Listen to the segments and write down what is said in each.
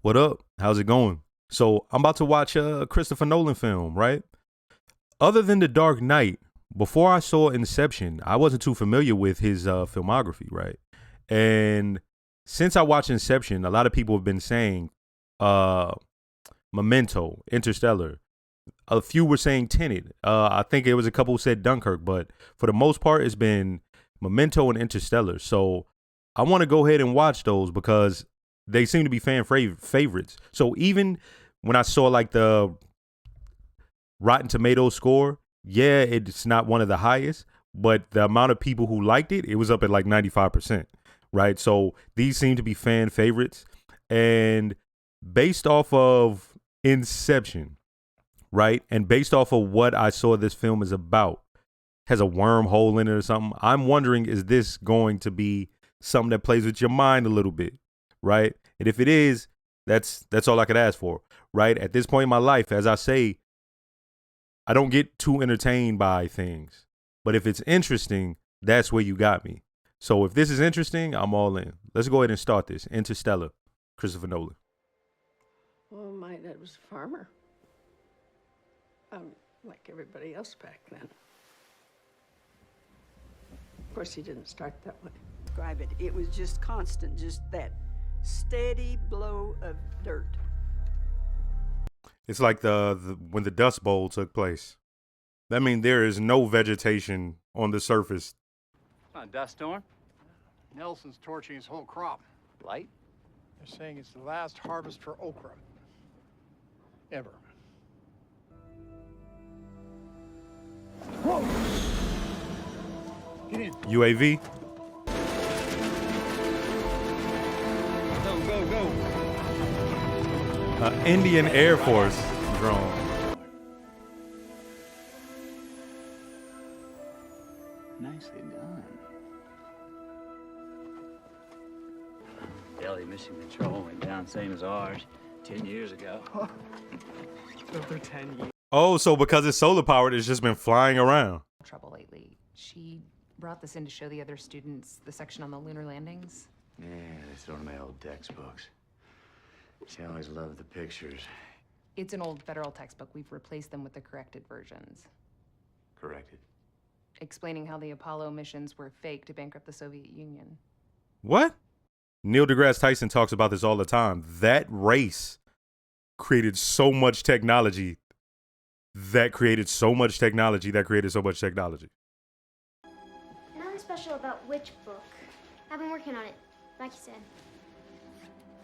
What up? How's it going? So I'm about to watch a Christopher Nolan film, right? Other than The Dark Knight, before I saw Inception, I wasn't too familiar with his filmography, right? And since I watched Inception, a lot of people have been saying uh, Memento, Interstellar. A few were saying Tenet. I think it was a couple who said Dunkirk, but for the most part, it's been Memento and Interstellar. So I want to go ahead and watch those because they seem to be fan favorites. So even when I saw like the Rotten Tomatoes score, yeah, it's not one of the highest, but the amount of people who liked it, it was up at like 95%, right? So these seem to be fan favorites. And based off of Inception, right? And based off of what I saw this film is about, has a wormhole in it or something. I'm wondering, is this going to be something that plays with your mind a little bit, right? And if it is, that's all I could ask for, right? At this point in my life, as I say, I don't get too entertained by things. But if it's interesting, that's where you got me. So if this is interesting, I'm all in. Let's go ahead and start this. Interstellar, Christopher Nolan. Well, my dad was a farmer. Like everybody else back then. Of course, he didn't start that way. Describe it. It was just constant, just that steady blow of dirt. It's like the when the Dust Bowl took place. That means there is no vegetation on the surface. Not a dust storm. Nelson's torching his whole crop. Light. They're saying it's the last harvest for okra. Ever. Whoa! Get in. UAV. Go, go, go. Indian Air Force drone. Nicely done. Delhi Mission Control went down same as ours 10 years ago. Over 10 years. Oh, so because it's solar powered, it's just been flying around. Trouble lately. She brought this in to show the other students the section on the lunar landings. Yeah, it's one of my old textbooks. She always loved the pictures. It's an old federal textbook. We've replaced them with the corrected versions, Corrected. explaining how the Apollo missions were fake to bankrupt the Soviet Union. What? Neil deGrasse Tyson talks about this all the time. That race created so much technology. That created so much technology. Nothing special about which book. I've been working on it, like you said.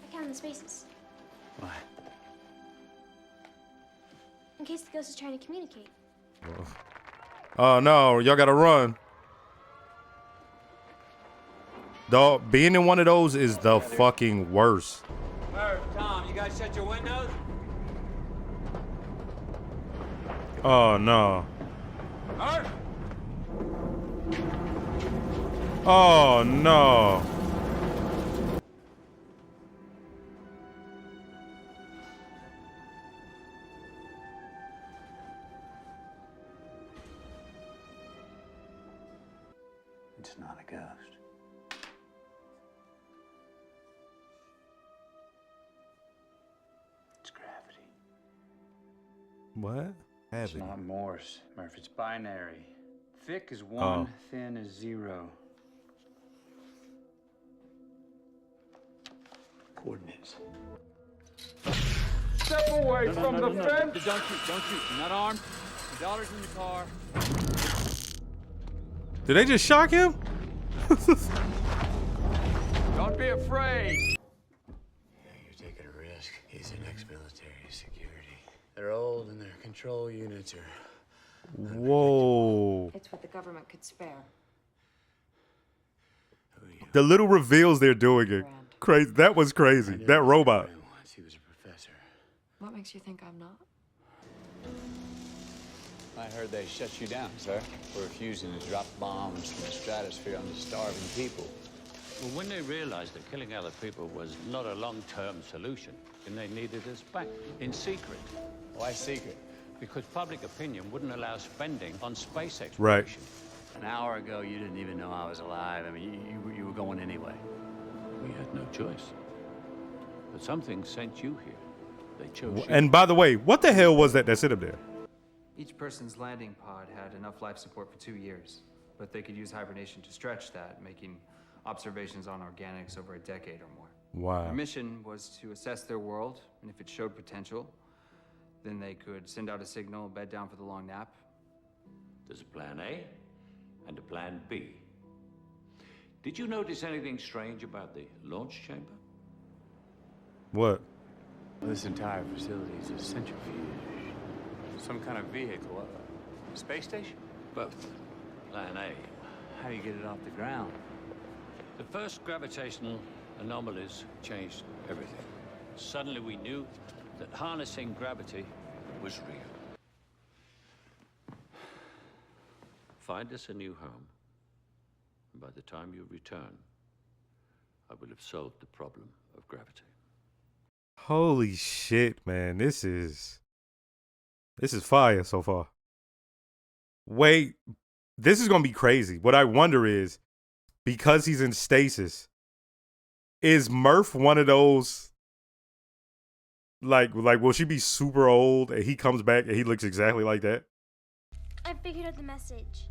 I counted the spaces. Why? In case the ghost is trying to communicate. Oh no, y'all gotta run. Dog, being in one of those is the fucking worst. Murph, Tom, you guys shut your windows? Oh no. Murph! Oh no. It's not a ghost. It's gravity. What? It's not Morse, Murph. It's binary. Thick is 1, thin is 0. Coordinates. Step away from the fence! Don't shoot. You're not armed. The dollar's in your car. Did they just shock him? Don't be afraid! Yeah, you're taking a risk. He's in ex-military security. They're old and their control units are... Whoa. It's what the government could spare. Who are you? The little reveals they're doing it. Crazy. That was crazy. That robot. Once he was a professor. What makes you think I'm not? I heard they shut you down, sir, for refusing to drop bombs from the stratosphere on the starving people. Well, when they realized that killing other people was not a long-term solution, then they needed us back in secret. Why secret? Because public opinion wouldn't allow spending on space exploration. Right. An hour ago, you didn't even know I was alive. I mean, you were going anyway. We had no choice. But something sent you here. They chose you. And by the way, what the hell was that sit up there? Each person's landing pod had enough life support for 2 years, but they could use hibernation to stretch that, making observations on organics over a decade or more. Wow. Our mission was to assess their world, and if it showed potential, then they could send out a signal, bed down for the long nap. There's a plan A and a plan B. Did you notice anything strange about the launch chamber? What? This entire facility is a centrifuge. Some kind of vehicle. Space station? Both. Plan A. How do you get it off the ground? The first gravitational anomalies changed everything. Suddenly we knew that harnessing gravity was real. Find us a new home. And by the time you return, I will have solved the problem of gravity. Holy shit, man. This is fire so far. Wait, this is gonna be crazy. What I wonder is, because he's in stasis, is Murph one of those like will she be super old and he comes back and he looks exactly like that? I figured out the message.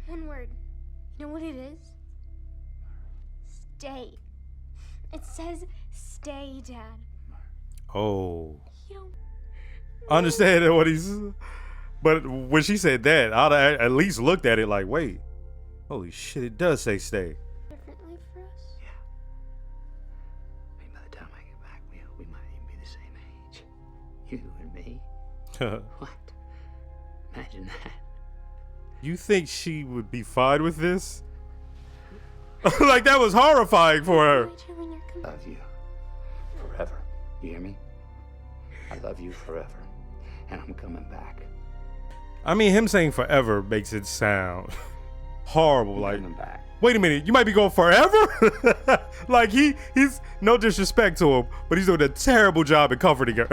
One word. You know what it is? Stay. It says stay, Dad. Oh. You don't Understand what he's. But when she said that, I'd have at least looked at it like, wait, holy shit, it does say stay. differently for us? Yeah. Maybe by the time I get back, we might even be the same age. You and me. What? Imagine that. You think she would be fine with this? Like, that was horrifying for her. Love you forever. You hear me? I love you forever. And I'm coming back. I mean, him saying forever makes it sound horrible. I'm Like, coming back. wait a minute, you might be going forever? Like, he's no disrespect to him, but he's doing a terrible job at comforting her.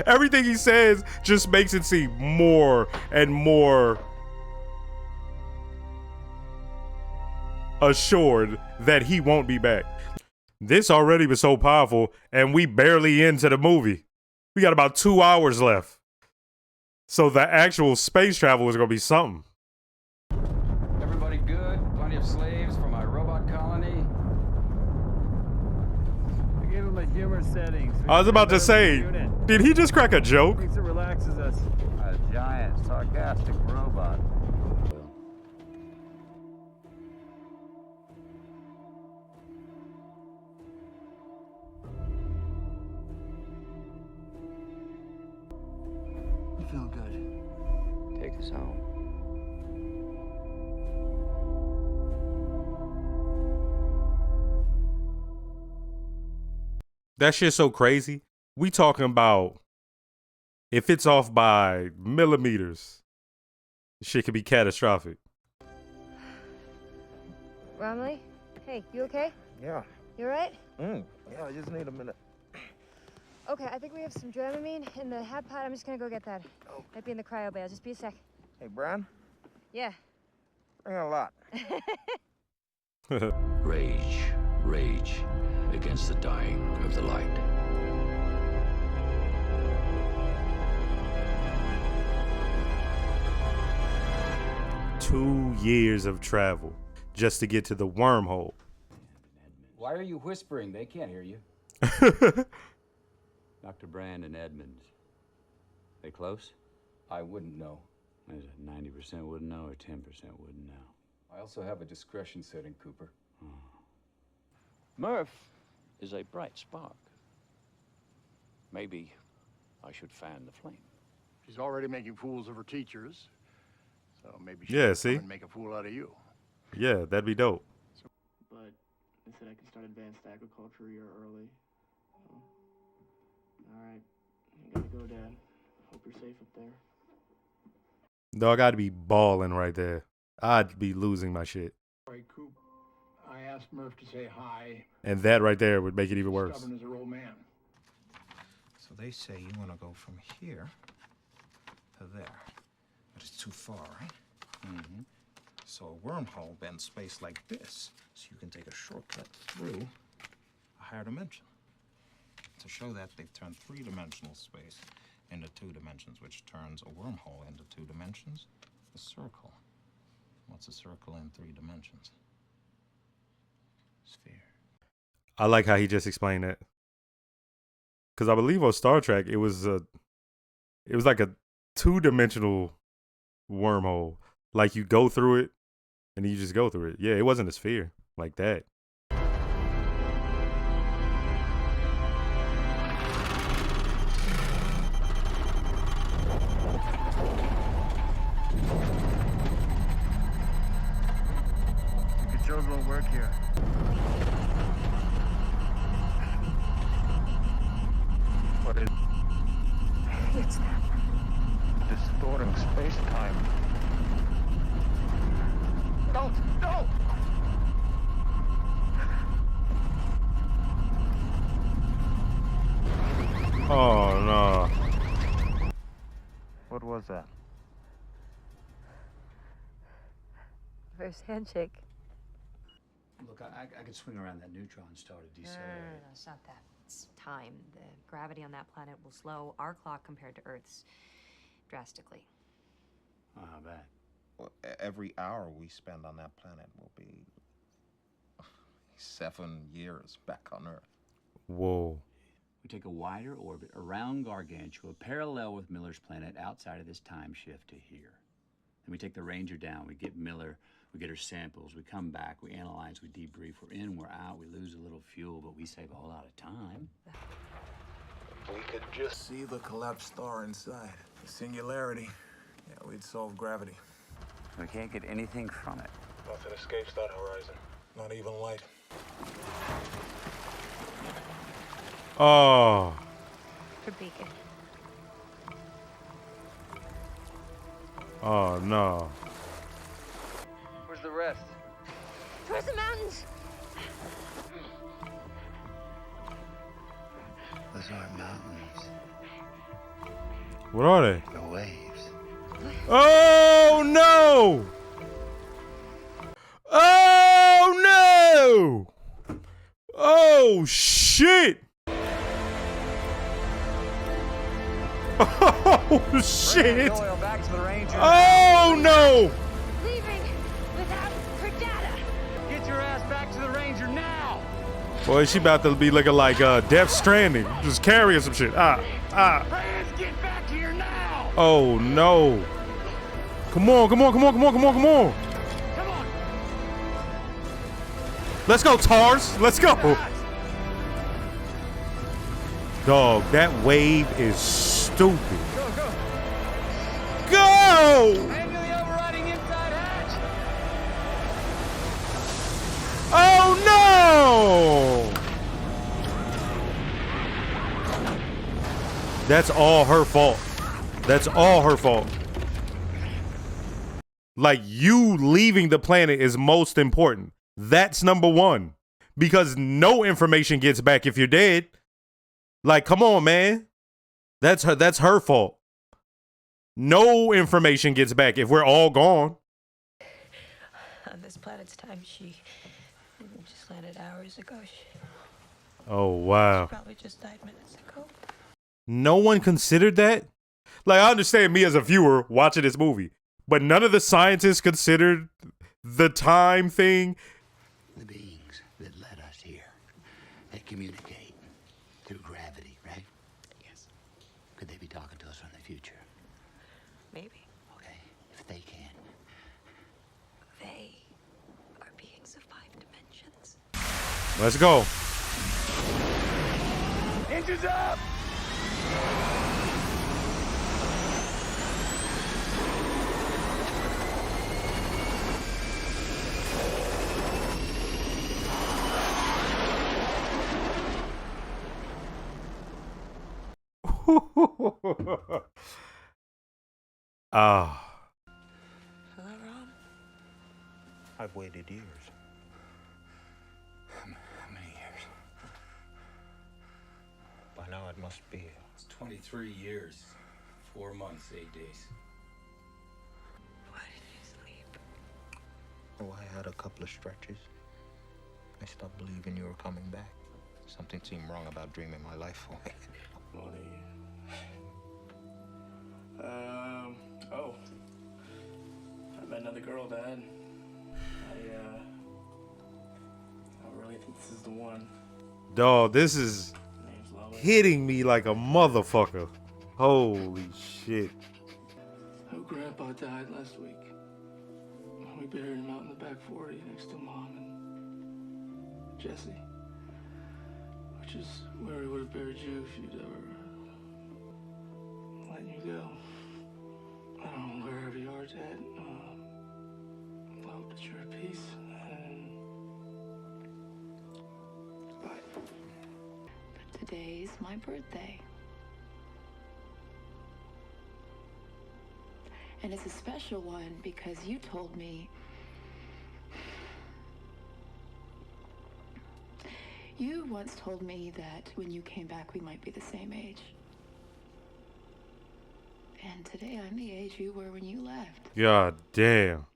Everything he says just makes it seem more and more assured that he won't be back. This already was so powerful, and we barely into the movie. We got about 2 hours left. So the actual space travel is going to be something. Everybody good? Plenty of slaves for my robot colony? I gave him a humor setting. So I was about to say, did he just crack a joke? Thinks it relaxes us. A giant, sarcastic robot. You feel good. Take us home. That shit's so crazy. We talking about if it's off by millimeters, shit could be catastrophic. Romley? Hey, you okay? Yeah. You alright? Yeah, I just need a minute. Okay, I think we have some Dramamine in the hab pod. I'm just gonna go get that. Oh. Might be in the cryo bale. Just be a sec. Hey, Brian, Yeah. bring a lot. Rage, rage against the dying of the light. Two years of travel just to get to the wormhole. Why are you whispering? They can't hear you. Dr. Brand and Edmonds. They close? I wouldn't know. Is it 90% wouldn't know or 10% wouldn't know? I also have a discretion setting, Cooper. Murph is a bright spark. Maybe I should fan the flame. She's already making fools of her teachers, so maybe she Yeah, can see? come and make a fool out of you. Yeah, that'd be dope. But they said I can start advanced agriculture a year early. So, all right, I gotta go, Dad. Hope you're safe up there. Dog, I'd be balling right there. I'd be losing my shit. All right, Coop. I asked Murph to say hi. And that right there would make it even worse. Stubborn as her old man. So they say you want to go from here to there. But it's too far, right? Mm-hmm. So a wormhole bends space like this, so you can take a shortcut through a higher dimension. To show that, they've turned three-dimensional space into two dimensions, which turns a wormhole into two dimensions. A circle. What's a circle in three dimensions? Sphere. I like how he just explained that. Because I believe on Star Trek, it was like a two-dimensional wormhole. Like you go through it, and you just go through it. Yeah, it wasn't a sphere like that. Controls won't work here. What is It's them. distorting space-time? No! No! Oh, no. What was that? First handshake. Look, I could swing around that neutron star to decelerate. No, it's not that. It's time. The gravity on that planet will slow our clock compared to Earth's drastically. Oh, how bad? Well, every hour we spend on that planet will be 7 years back on Earth. Whoa. We take a wider orbit around Gargantua, parallel with Miller's planet, outside of this time shift to here. Then we take the Ranger down, we get Miller, we get her samples, we come back, we analyze, we debrief, we're in, we're out, we lose a little fuel, but we save a whole lot of time. We could just see the collapsed star inside. The singularity. Yeah, we'd solve gravity. We can't get anything from it. Nothing escapes that horizon. Not even light. Oh. For Beacon. Oh, no. Where's the rest? Towards the mountains! Those aren't mountains. What are they? The waves. Oh, no! Oh, no! Oh, shit! Oh, shit! Back to the Ranger. Oh, no! Leaving without her data! Get your ass back to the Ranger now! Boy, she about to be looking like Death Stranding. Just carrying some shit. Hands, get back here now! Oh, no. Come on, come on, come on, come on, come on, come on. Come on! Let's go, TARS. Let's go. Dog, that wave is stupid. Go, go! Go! Aim to the overriding inside hatch! Oh, no! That's all her fault. That's all her fault. Like, you leaving the planet is most important. That's number one. Because no information gets back if you're dead. Like, come on, man. That's her fault. No information gets back if we're all gone. On this planet's time, she just landed hours ago. Oh, wow. She probably just died minutes ago. No one considered that? Like, I understand me as a viewer watching this movie, but none of the scientists considered the time thing. The beings that led us here, they communicate through gravity, right? Yes. Could they be talking to us from the future? Maybe. Okay, if they can. They are beings of 5 dimensions. Let's go. Engines up! Ah. Hello, Ron. I've waited years. How many years? By now it must be. It's 23 years, 4 months, 8 days. Why did you sleep? Oh, I had a couple of stretches. I stopped believing you were coming back. Something seemed wrong about dreaming my life away. Oh. I met another girl, Dad. I really think this is the one. Dog, this is Name's Lois. hitting me like a motherfucker. Holy shit. Oh, Grandpa died last week. We buried him out in the back 40 next to Mom and Jesse. Which is where he would have buried you if you'd ever let you go. I don't know, wherever you are, Dad. I hope that you're at peace. And bye. But today's my birthday. And it's a special one because you told me you once told me that when you came back we might be the same age. And today I'm the age you were when you left. God damn.